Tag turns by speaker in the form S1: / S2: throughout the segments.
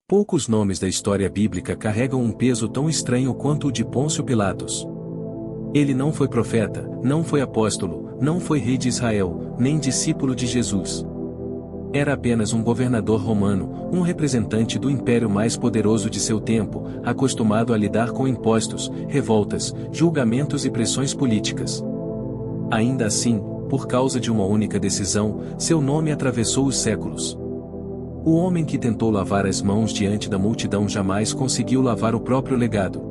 S1: Poucos nomes da história bíblica carregam um peso tão estranho quanto o de Pôncio Pilatos. Ele não foi profeta, não foi apóstolo, não foi rei de Israel, nem discípulo de Jesus. Era apenas um governador romano, um representante do império mais poderoso de seu tempo, acostumado a lidar com impostos, revoltas, julgamentos e pressões políticas. Ainda assim, por causa de uma única decisão, seu nome atravessou os séculos. O homem que tentou lavar as mãos diante da multidão jamais conseguiu lavar o próprio legado.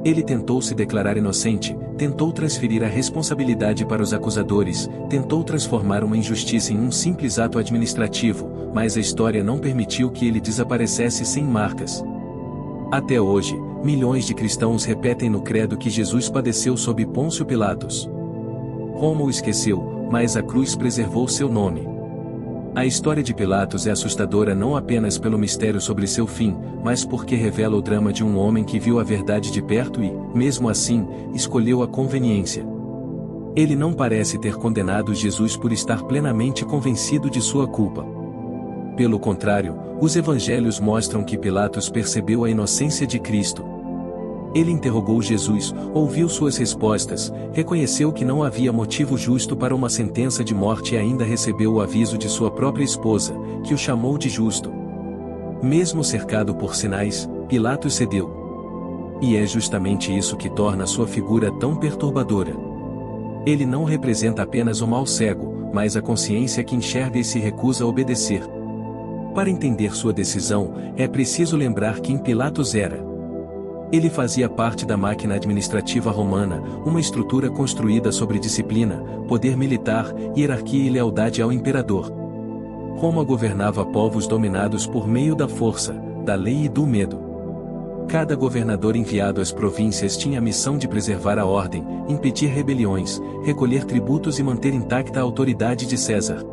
S1: Ele tentou se declarar inocente, tentou transferir a responsabilidade para os acusadores, tentou transformar uma injustiça em um simples ato administrativo, mas a história não permitiu que ele desaparecesse sem marcas. Até hoje, milhões de cristãos repetem no credo que Jesus padeceu sob Pôncio Pilatos. Roma o esqueceu, mas a cruz preservou seu nome. A história de Pilatos é assustadora não apenas pelo mistério sobre seu fim, mas porque revela o drama de um homem que viu a verdade de perto e, mesmo assim, escolheu a conveniência. Ele não parece ter condenado Jesus por estar plenamente convencido de sua culpa. Pelo contrário, os evangelhos mostram que Pilatos percebeu a inocência de Cristo. Ele interrogou Jesus, ouviu suas respostas, reconheceu que não havia motivo justo para uma sentença de morte e ainda recebeu o aviso de sua própria esposa, que o chamou de justo. Mesmo cercado por sinais, Pilatos cedeu. E é justamente isso que torna sua figura tão perturbadora. Ele não representa apenas o mal cego, mas a consciência que enxerga e se recusa a obedecer. Para entender sua decisão, é preciso lembrar quem Pilatos era. Ele fazia parte da máquina administrativa romana, uma estrutura construída sobre disciplina, poder militar, hierarquia e lealdade ao imperador. Roma governava povos dominados por meio da força, da lei e do medo. Cada governador enviado às províncias tinha a missão de preservar a ordem, impedir rebeliões, recolher tributos e manter intacta a autoridade de César.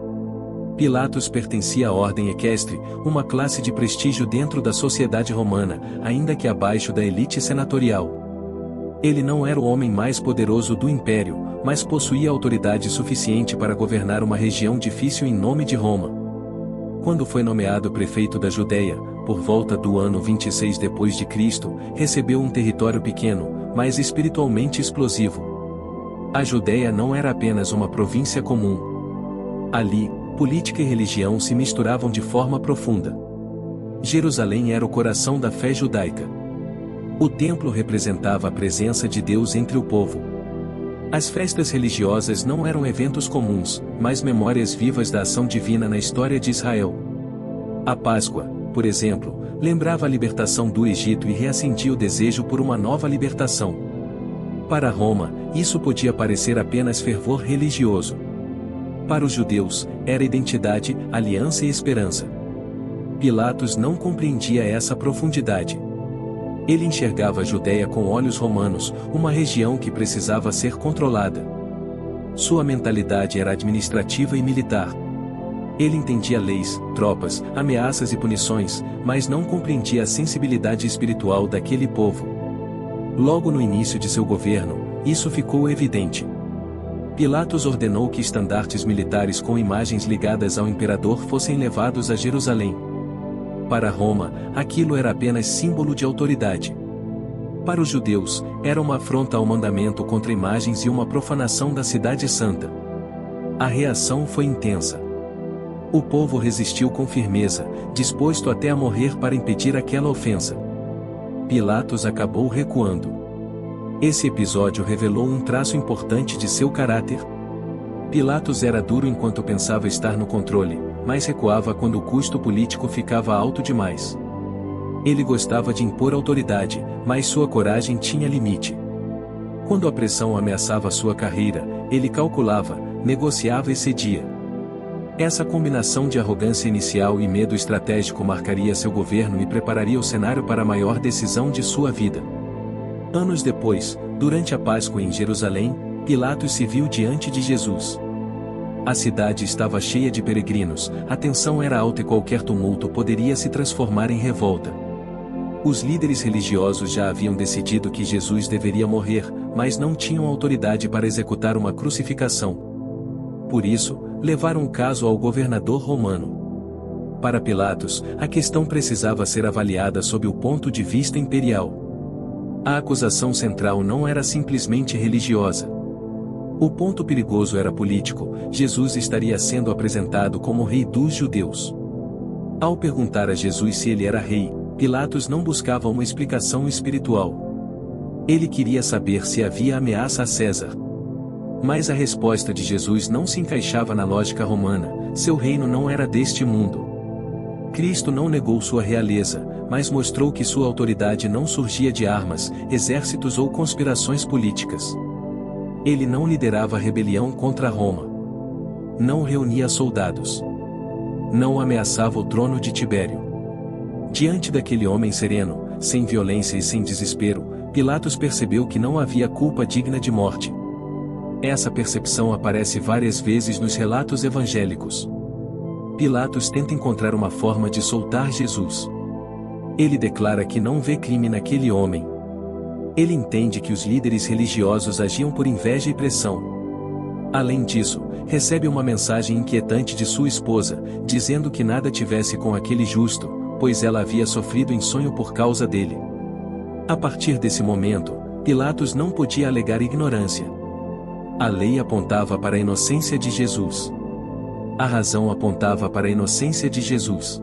S1: Pilatos pertencia à ordem equestre, uma classe de prestígio dentro da sociedade romana, ainda que abaixo da elite senatorial. Ele não era o homem mais poderoso do império, mas possuía autoridade suficiente para governar uma região difícil em nome de Roma. Quando foi nomeado prefeito da Judéia, por volta do ano 26 d.C., recebeu um território pequeno, mas espiritualmente explosivo. A Judéia não era apenas uma província comum. Ali, política e religião se misturavam de forma profunda. Jerusalém era o coração da fé judaica. O templo representava a presença de Deus entre o povo. As festas religiosas não eram eventos comuns, mas memórias vivas da ação divina na história de Israel. A Páscoa, por exemplo, lembrava a libertação do Egito e reacendia o desejo por uma nova libertação. Para Roma, isso podia parecer apenas fervor religioso. Para os judeus, era identidade, aliança e esperança. Pilatos não compreendia essa profundidade. Ele enxergava a Judéia com olhos romanos, uma região que precisava ser controlada. Sua mentalidade era administrativa e militar. Ele entendia leis, tropas, ameaças e punições, mas não compreendia a sensibilidade espiritual daquele povo. Logo no início de seu governo, isso ficou evidente. Pilatos ordenou que estandartes militares com imagens ligadas ao imperador fossem levados a Jerusalém. Para Roma, aquilo era apenas símbolo de autoridade. Para os judeus, era uma afronta ao mandamento contra imagens e uma profanação da cidade santa. A reação foi intensa. O povo resistiu com firmeza, disposto até a morrer para impedir aquela ofensa. Pilatos acabou recuando. Esse episódio revelou um traço importante de seu caráter. Pilatos era duro enquanto pensava estar no controle, mas recuava quando o custo político ficava alto demais. Ele gostava de impor autoridade, mas sua coragem tinha limite. Quando a pressão ameaçava sua carreira, ele calculava, negociava e cedia. Essa combinação de arrogância inicial e medo estratégico marcaria seu governo e prepararia o cenário para a maior decisão de sua vida. Anos depois, durante a Páscoa em Jerusalém, Pilatos se viu diante de Jesus. A cidade estava cheia de peregrinos, a tensão era alta e qualquer tumulto poderia se transformar em revolta. Os líderes religiosos já haviam decidido que Jesus deveria morrer, mas não tinham autoridade para executar uma crucificação. Por isso, levaram o caso ao governador romano. Para Pilatos, a questão precisava ser avaliada sob o ponto de vista imperial. A acusação central não era simplesmente religiosa. O ponto perigoso era político. Jesus estaria sendo apresentado como rei dos judeus. Ao perguntar a Jesus se ele era rei, Pilatos não buscava uma explicação espiritual. Ele queria saber se havia ameaça a César. Mas a resposta de Jesus não se encaixava na lógica romana. Seu reino não era deste mundo. Cristo não negou sua realeza, mas mostrou que sua autoridade não surgia de armas, exércitos ou conspirações políticas. Ele não liderava rebelião contra Roma. Não reunia soldados. Não ameaçava o trono de Tibério. Diante daquele homem sereno, sem violência e sem desespero, Pilatos percebeu que não havia culpa digna de morte. Essa percepção aparece várias vezes nos relatos evangélicos. Pilatos tenta encontrar uma forma de soltar Jesus. Ele declara que não vê crime naquele homem. Ele entende que os líderes religiosos agiam por inveja e pressão. Além disso, recebe uma mensagem inquietante de sua esposa, dizendo que nada tivesse com aquele justo, pois ela havia sofrido em sonho por causa dele. A partir desse momento, Pilatos não podia alegar ignorância. A lei apontava para a inocência de Jesus. A razão apontava para a inocência de Jesus.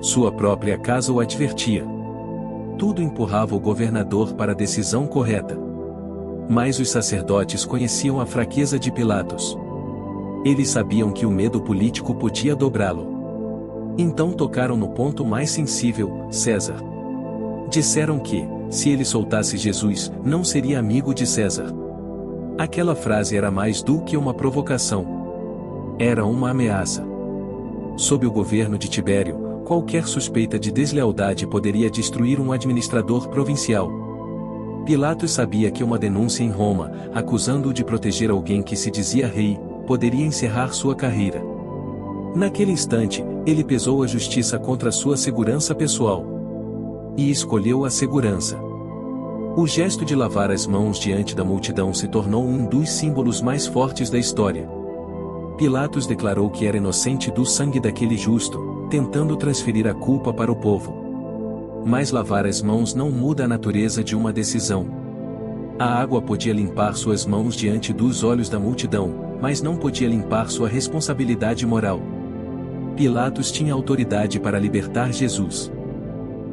S1: Sua própria casa o advertia. Tudo empurrava o governador para a decisão correta. Mas os sacerdotes conheciam a fraqueza de Pilatos. Eles sabiam que o medo político podia dobrá-lo. Então tocaram no ponto mais sensível, César. Disseram que, se ele soltasse Jesus, não seria amigo de César. Aquela frase era mais do que uma provocação. Era uma ameaça. Sob o governo de Tibério, qualquer suspeita de deslealdade poderia destruir um administrador provincial. Pilatos sabia que uma denúncia em Roma, acusando-o de proteger alguém que se dizia rei, poderia encerrar sua carreira. Naquele instante, ele pesou a justiça contra sua segurança pessoal. E escolheu a segurança. O gesto de lavar as mãos diante da multidão se tornou um dos símbolos mais fortes da história. Pilatos declarou que era inocente do sangue daquele justo, tentando transferir a culpa para o povo. Mas lavar as mãos não muda a natureza de uma decisão. A água podia limpar suas mãos diante dos olhos da multidão, mas não podia limpar sua responsabilidade moral. Pilatos tinha autoridade para libertar Jesus.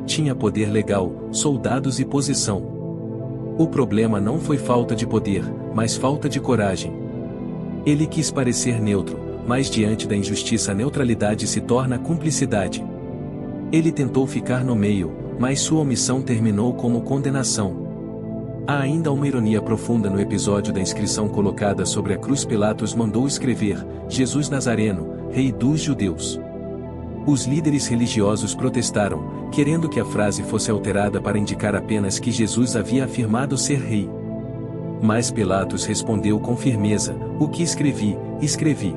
S1: Tinha poder legal, soldados e posição. O problema não foi falta de poder, mas falta de coragem. Ele quis parecer neutro, mas diante da injustiça a neutralidade se torna cumplicidade. Ele tentou ficar no meio, mas sua omissão terminou como condenação. Há ainda uma ironia profunda no episódio da inscrição colocada sobre a cruz. Pilatos mandou escrever, Jesus Nazareno, Rei dos Judeus. Os líderes religiosos protestaram, querendo que a frase fosse alterada para indicar apenas que Jesus havia afirmado ser rei. Mas Pilatos respondeu com firmeza, o que escrevi, escrevi.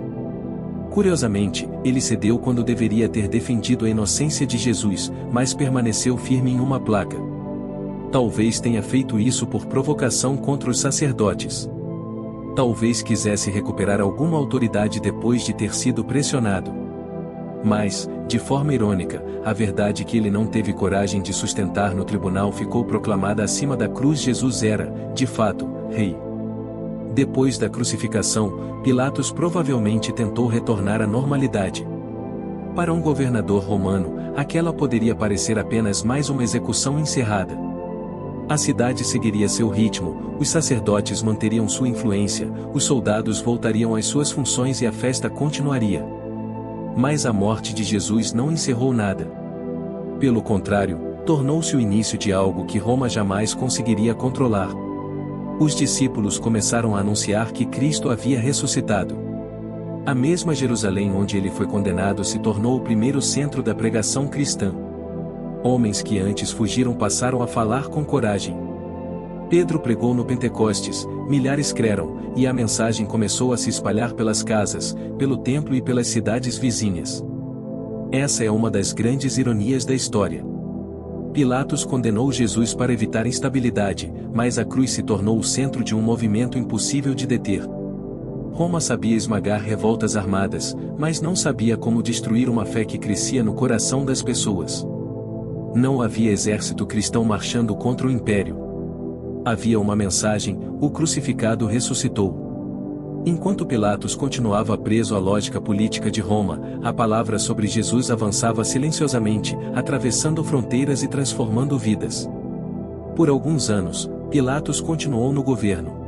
S1: Curiosamente, ele cedeu quando deveria ter defendido a inocência de Jesus, mas permaneceu firme em uma placa. Talvez tenha feito isso por provocação contra os sacerdotes. Talvez quisesse recuperar alguma autoridade depois de ter sido pressionado. Mas, de forma irônica, a verdade que ele não teve coragem de sustentar no tribunal ficou proclamada acima da cruz. Jesus era, de fato, rei. Depois da crucificação, Pilatos provavelmente tentou retornar à normalidade. Para um governador romano, aquela poderia parecer apenas mais uma execução encerrada. A cidade seguiria seu ritmo, os sacerdotes manteriam sua influência, os soldados voltariam às suas funções e a festa continuaria. Mas a morte de Jesus não encerrou nada. Pelo contrário, tornou-se o início de algo que Roma jamais conseguiria controlar. Os discípulos começaram a anunciar que Cristo havia ressuscitado. A mesma Jerusalém onde ele foi condenado se tornou o primeiro centro da pregação cristã. Homens que antes fugiram passaram a falar com coragem. Pedro pregou no Pentecostes, milhares creram, e a mensagem começou a se espalhar pelas casas, pelo templo e pelas cidades vizinhas. Essa é uma das grandes ironias da história. Pilatos condenou Jesus para evitar instabilidade, mas a cruz se tornou o centro de um movimento impossível de deter. Roma sabia esmagar revoltas armadas, mas não sabia como destruir uma fé que crescia no coração das pessoas. Não havia exército cristão marchando contra o império. Havia uma mensagem: o crucificado ressuscitou. Enquanto Pilatos continuava preso à lógica política de Roma, a palavra sobre Jesus avançava silenciosamente, atravessando fronteiras e transformando vidas. Por alguns anos, Pilatos continuou no governo.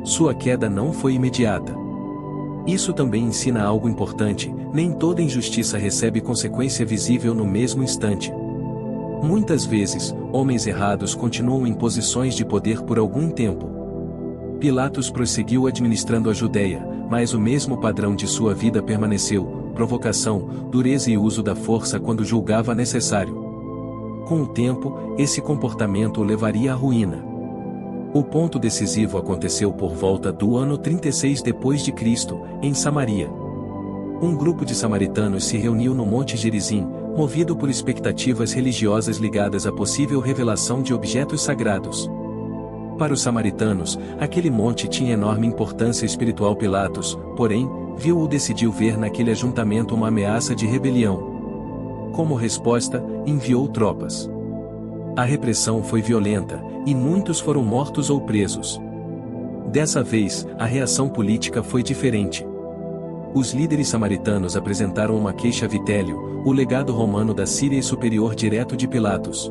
S1: Sua queda não foi imediata. Isso também ensina algo importante: nem toda injustiça recebe consequência visível no mesmo instante. Muitas vezes, homens errados continuam em posições de poder por algum tempo. Pilatos prosseguiu administrando a Judéia, mas o mesmo padrão de sua vida permaneceu: provocação, dureza e uso da força quando julgava necessário. Com o tempo, esse comportamento o levaria à ruína. O ponto decisivo aconteceu por volta do ano 36 d.C., em Samaria. Um grupo de samaritanos se reuniu no Monte Gerizim, movido por expectativas religiosas ligadas à possível revelação de objetos sagrados. Para os samaritanos, aquele monte tinha enorme importância espiritual. Pilatos, porém, viu ou decidiu ver naquele ajuntamento uma ameaça de rebelião. Como resposta, enviou tropas. A repressão foi violenta, e muitos foram mortos ou presos. Dessa vez, a reação política foi diferente. Os líderes samaritanos apresentaram uma queixa a Vitélio, o legado romano da Síria e superior direto de Pilatos.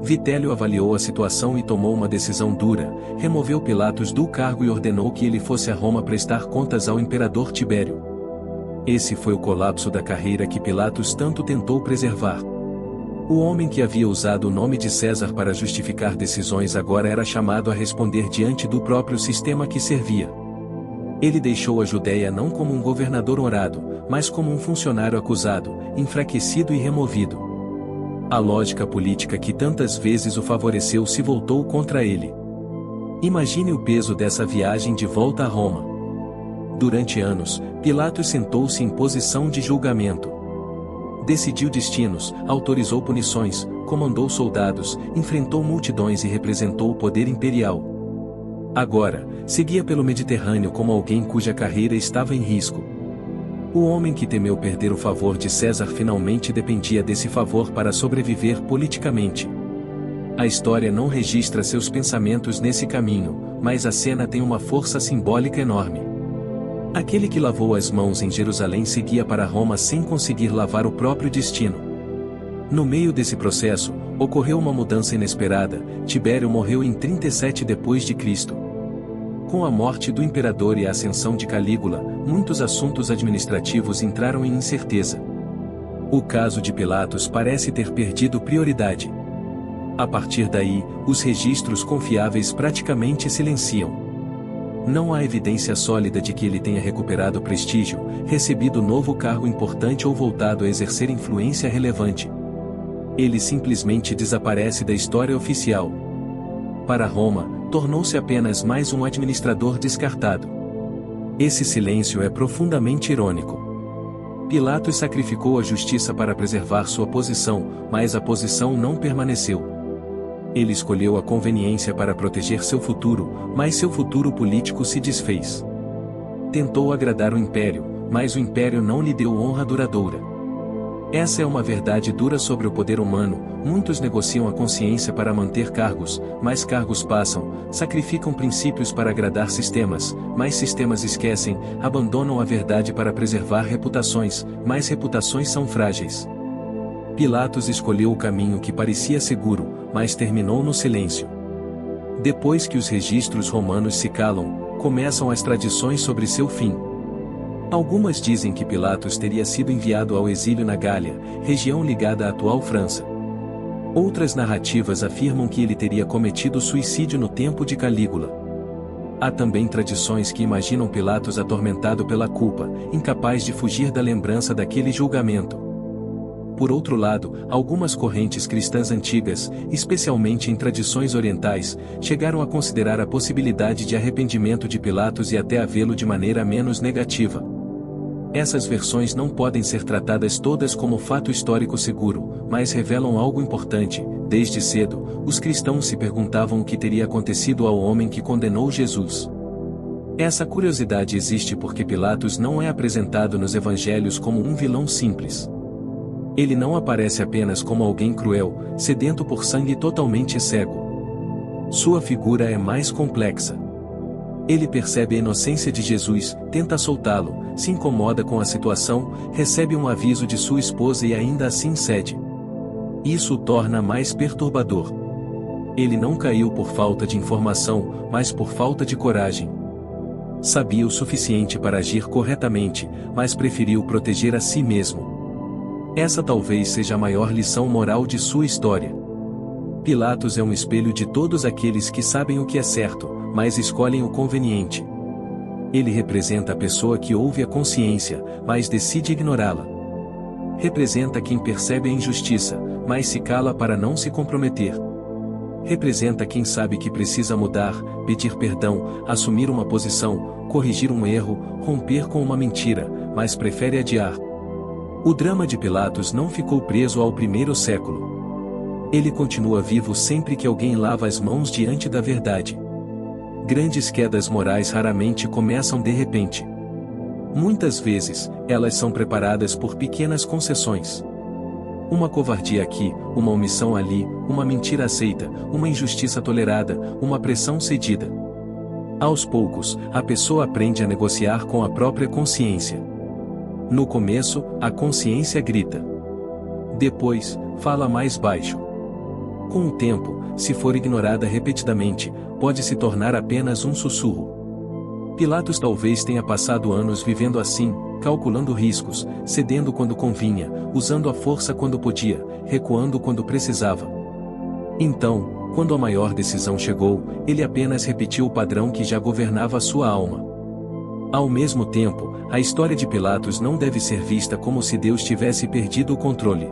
S1: Vitélio avaliou a situação e tomou uma decisão dura: removeu Pilatos do cargo e ordenou que ele fosse a Roma prestar contas ao imperador Tibério. Esse foi o colapso da carreira que Pilatos tanto tentou preservar. O homem que havia usado o nome de César para justificar decisões agora era chamado a responder diante do próprio sistema que servia. Ele deixou a Judéia não como um governador honrado, mas como um funcionário acusado, enfraquecido e removido. A lógica política que tantas vezes o favoreceu se voltou contra ele. Imagine o peso dessa viagem de volta a Roma. Durante anos, Pilatos sentou-se em posição de julgamento. Decidiu destinos, autorizou punições, comandou soldados, enfrentou multidões e representou o poder imperial. Agora, seguia pelo Mediterrâneo como alguém cuja carreira estava em risco. O homem que temeu perder o favor de César finalmente dependia desse favor para sobreviver politicamente. A história não registra seus pensamentos nesse caminho, mas a cena tem uma força simbólica enorme. Aquele que lavou as mãos em Jerusalém seguia para Roma sem conseguir lavar o próprio destino. No meio desse processo, ocorreu uma mudança inesperada: Tibério morreu em 37 d.C. Com a morte do imperador e a ascensão de Calígula, muitos assuntos administrativos entraram em incerteza. O caso de Pilatos parece ter perdido prioridade. A partir daí, os registros confiáveis praticamente silenciam. Não há evidência sólida de que ele tenha recuperado prestígio, recebido novo cargo importante ou voltado a exercer influência relevante. Ele simplesmente desaparece da história oficial. Para Roma, tornou-se apenas mais um administrador descartado. Esse silêncio é profundamente irônico. Pilatos sacrificou a justiça para preservar sua posição, mas a posição não permaneceu. Ele escolheu a conveniência para proteger seu futuro, mas seu futuro político se desfez. Tentou agradar o império, mas o império não lhe deu honra duradoura. Essa é uma verdade dura sobre o poder humano: muitos negociam a consciência para manter cargos, mas cargos passam, sacrificam princípios para agradar sistemas, mas sistemas esquecem, abandonam a verdade para preservar reputações, mas reputações são frágeis. Pilatos escolheu o caminho que parecia seguro, mas terminou no silêncio. Depois que os registros romanos se calam, começam as tradições sobre seu fim. Algumas dizem que Pilatos teria sido enviado ao exílio na Gália, região ligada à atual França. Outras narrativas afirmam que ele teria cometido suicídio no tempo de Calígula. Há também tradições que imaginam Pilatos atormentado pela culpa, incapaz de fugir da lembrança daquele julgamento. Por outro lado, algumas correntes cristãs antigas, especialmente em tradições orientais, chegaram a considerar a possibilidade de arrependimento de Pilatos e até a vê-lo de maneira menos negativa. Essas versões não podem ser tratadas todas como fato histórico seguro, mas revelam algo importante: desde cedo, os cristãos se perguntavam o que teria acontecido ao homem que condenou Jesus. Essa curiosidade existe porque Pilatos não é apresentado nos evangelhos como um vilão simples. Ele não aparece apenas como alguém cruel, sedento por sangue e totalmente cego. Sua figura é mais complexa. Ele percebe a inocência de Jesus, tenta soltá-lo, se incomoda com a situação, recebe um aviso de sua esposa e ainda assim cede. Isso o torna mais perturbador. Ele não caiu por falta de informação, mas por falta de coragem. Sabia o suficiente para agir corretamente, mas preferiu proteger a si mesmo. Essa talvez seja a maior lição moral de sua história. Pilatos é um espelho de todos aqueles que sabem o que é certo, mas escolhem o conveniente. Ele representa a pessoa que ouve a consciência, mas decide ignorá-la. Representa quem percebe a injustiça, mas se cala para não se comprometer. Representa quem sabe que precisa mudar, pedir perdão, assumir uma posição, corrigir um erro, romper com uma mentira, mas prefere adiar. O drama de Pilatos não ficou preso ao primeiro século. Ele continua vivo sempre que alguém lava as mãos diante da verdade. Grandes quedas morais raramente começam de repente. Muitas vezes, elas são preparadas por pequenas concessões. Uma covardia aqui, uma omissão ali, uma mentira aceita, uma injustiça tolerada, uma pressão cedida. Aos poucos, a pessoa aprende a negociar com a própria consciência. No começo, a consciência grita. Depois, fala mais baixo. Com o tempo, se for ignorada repetidamente, pode se tornar apenas um sussurro. Pilatos talvez tenha passado anos vivendo assim, calculando riscos, cedendo quando convinha, usando a força quando podia, recuando quando precisava. Então, quando a maior decisão chegou, ele apenas repetiu o padrão que já governava sua alma. Ao mesmo tempo, a história de Pilatos não deve ser vista como se Deus tivesse perdido o controle.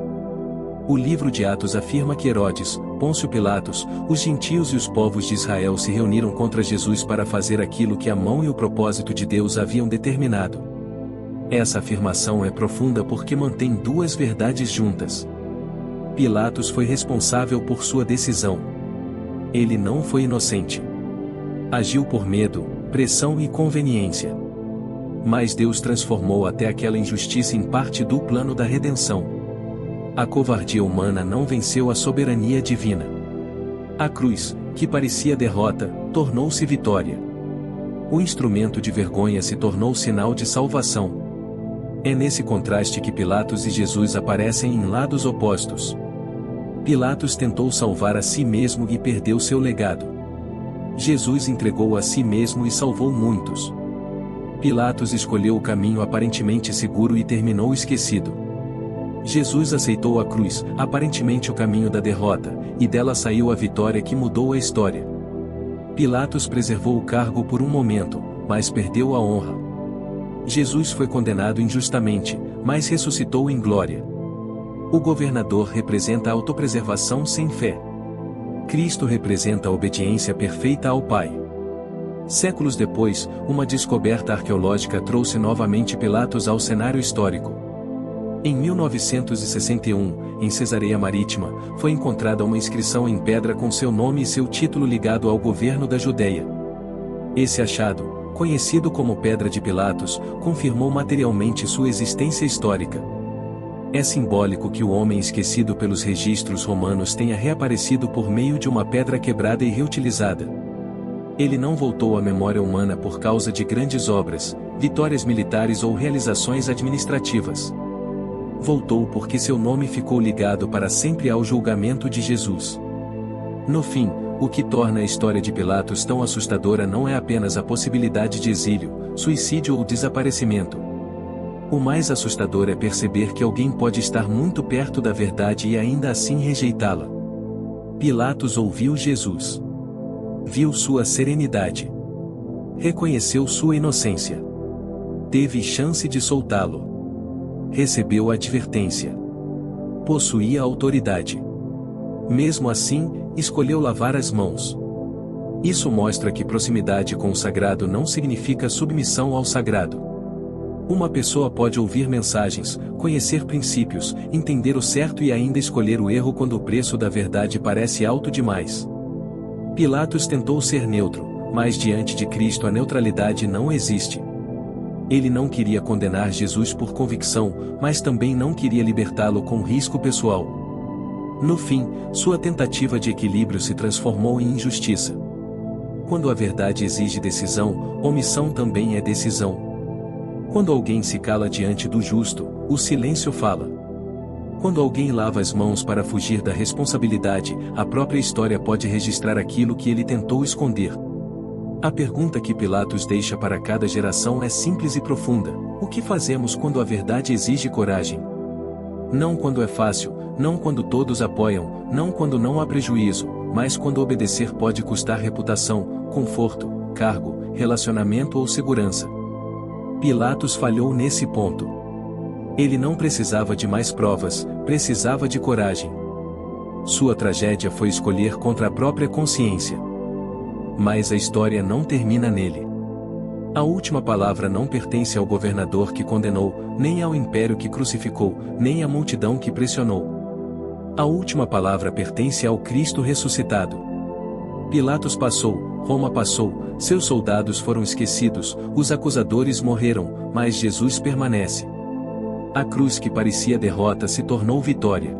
S1: O livro de Atos afirma que Herodes, Pôncio Pilatos, os gentios e os povos de Israel se reuniram contra Jesus para fazer aquilo que a mão e o propósito de Deus haviam determinado. Essa afirmação é profunda porque mantém duas verdades juntas. Pilatos foi responsável por sua decisão. Ele não foi inocente. Agiu por medo, pressão e conveniência. Mas Deus transformou até aquela injustiça em parte do plano da redenção. A covardia humana não venceu a soberania divina. A cruz, que parecia derrota, tornou-se vitória. O instrumento de vergonha se tornou sinal de salvação. É nesse contraste que Pilatos e Jesus aparecem em lados opostos. Pilatos tentou salvar a si mesmo e perdeu seu legado. Jesus entregou a si mesmo e salvou muitos. Pilatos escolheu o caminho aparentemente seguro e terminou esquecido. Jesus aceitou a cruz, aparentemente o caminho da derrota, e dela saiu a vitória que mudou a história. Pilatos preservou o cargo por um momento, mas perdeu a honra. Jesus foi condenado injustamente, mas ressuscitou em glória. O governador representa a autopreservação sem fé. Cristo representa a obediência perfeita ao Pai. Séculos depois, uma descoberta arqueológica trouxe novamente Pilatos ao cenário histórico. Em 1961, em Cesareia Marítima, foi encontrada uma inscrição em pedra com seu nome e seu título ligado ao governo da Judeia. Esse achado, conhecido como Pedra de Pilatos, confirmou materialmente sua existência histórica. É simbólico que o homem esquecido pelos registros romanos tenha reaparecido por meio de uma pedra quebrada e reutilizada. Ele não voltou à memória humana por causa de grandes obras, vitórias militares ou realizações administrativas. Voltou porque seu nome ficou ligado para sempre ao julgamento de Jesus. No fim, o que torna a história de Pilatos tão assustadora não é apenas a possibilidade de exílio, suicídio ou desaparecimento. O mais assustador é perceber que alguém pode estar muito perto da verdade e ainda assim rejeitá-la. Pilatos ouviu Jesus. Viu sua serenidade. Reconheceu sua inocência. Teve chance de soltá-lo. Recebeu advertência. Possuía autoridade. Mesmo assim, escolheu lavar as mãos. Isso mostra que proximidade com o sagrado não significa submissão ao sagrado. Uma pessoa pode ouvir mensagens, conhecer princípios, entender o certo e ainda escolher o erro quando o preço da verdade parece alto demais. Pilatos tentou ser neutro, Mas diante de Cristo a neutralidade não existe. Ele não queria condenar Jesus por convicção, mas também não queria libertá-lo com risco pessoal. No fim, sua tentativa de equilíbrio se transformou em injustiça. Quando a verdade exige decisão, omissão também é decisão. Quando alguém se cala diante do justo, o silêncio fala. Quando alguém lava as mãos para fugir da responsabilidade, a própria história pode registrar aquilo que ele tentou esconder. A pergunta que Pilatos deixa para cada geração é simples e profunda: o que fazemos quando a verdade exige coragem? Não quando é fácil, não quando todos apoiam, não quando não há prejuízo, mas quando obedecer pode custar reputação, conforto, cargo, relacionamento ou segurança. Pilatos falhou nesse ponto. Ele não precisava de mais provas, precisava de coragem. Sua tragédia foi escolher contra a própria consciência. Mas a história não termina nele. A última palavra não pertence ao governador que condenou, nem ao império que crucificou, nem à multidão que pressionou. A última palavra pertence ao Cristo ressuscitado. Pilatos passou, Roma passou, seus soldados foram esquecidos, os acusadores morreram, mas Jesus permanece. A cruz que parecia derrota se tornou vitória.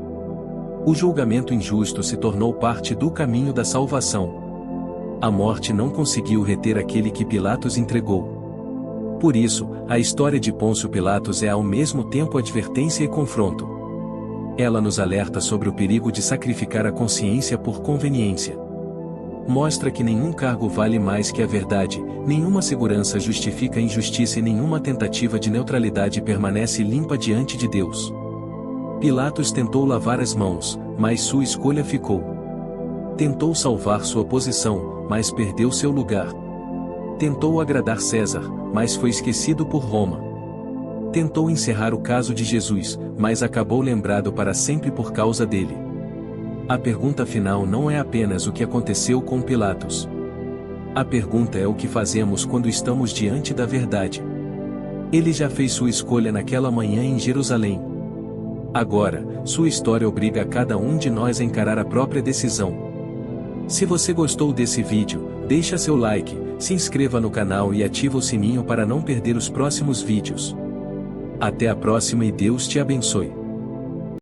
S1: O julgamento injusto se tornou parte do caminho da salvação. A morte não conseguiu reter aquele que Pilatos entregou. Por isso, a história de Pôncio Pilatos é ao mesmo tempo advertência e confronto. Ela nos alerta sobre o perigo de sacrificar a consciência por conveniência. Mostra que nenhum cargo vale mais que a verdade, nenhuma segurança justifica a injustiça e nenhuma tentativa de neutralidade permanece limpa diante de Deus. Pilatos tentou lavar as mãos, mas sua escolha ficou. Tentou salvar sua posição, mas perdeu seu lugar. Tentou agradar César, mas foi esquecido por Roma. Tentou encerrar o caso de Jesus, mas acabou lembrado para sempre por causa dele. A pergunta final não é apenas o que aconteceu com Pilatos. A pergunta é o que fazemos quando estamos diante da verdade. Ele já fez sua escolha naquela manhã em Jerusalém. Agora, sua história obriga a cada um de nós a encarar a própria decisão. Se você gostou desse vídeo, deixa seu like, se inscreva no canal e ativa o sininho para não perder os próximos vídeos. Até a próxima e Deus te abençoe.